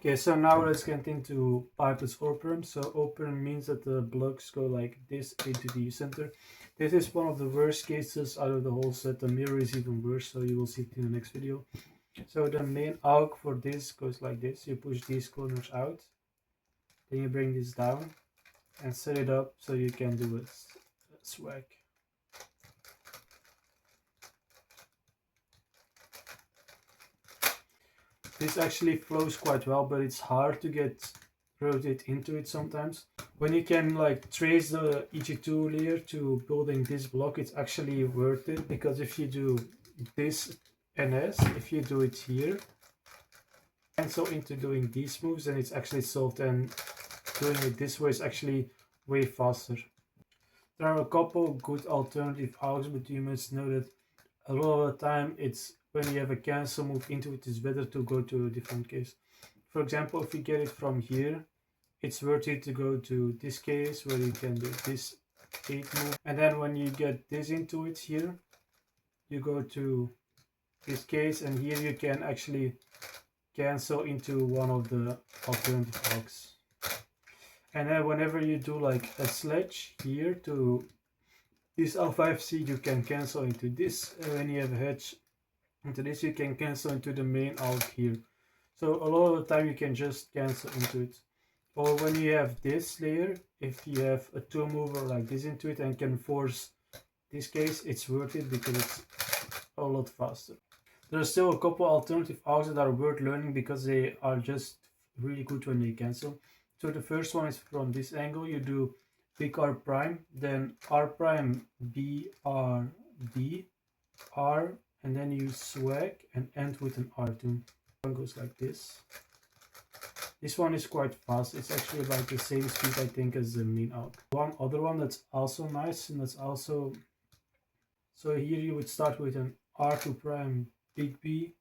Okay, so now let's get into pipeless open. So open means that the blocks go like this into the center. This is one of the worst cases out of the whole set. The mirror is even worse, so you will see it in the next video. So the main arc for this goes like this. You push these corners out, then you bring this down and set it up so you can do a swag. This actually flows quite well, but it's hard to get rotate into it sometimes. When you can like trace the EG2 layer to building this block, it's actually worth it, because if you do this NS, if you do it here, cancel into doing these moves, then it's actually solved, and doing it this way is actually way faster. There are a couple good alternative arcs, but you must know that a lot of the time it's when you have a cancel move into it, it's better to go to a different case. For example, if you get it from here, it's worth it to go to this case where you can do this 8 move. And then when you get this into it here, you go to this case, and here you can actually cancel into one of the alternative arcs. And then whenever you do like a sledge here to this L5C, you can cancel into this. When you have a hedge into this, you can cancel into the main arc here. So a lot of the time you can just cancel into it. Or when you have this layer, if you have a 2 mover like this into it and can force this case, it's worth it because it's a lot faster. There are still a couple alternative arcs that are worth learning because they are just really good when they cancel. So the first one is from this angle. You do big R prime, then R prime, B, R, D, R, and then you swag and end with an R2. One goes like this. This one is quite fast. It's actually about the same speed, I think, as the main arc. One other one that's also nice, and that's also... So here you would start with an R2 prime, big B,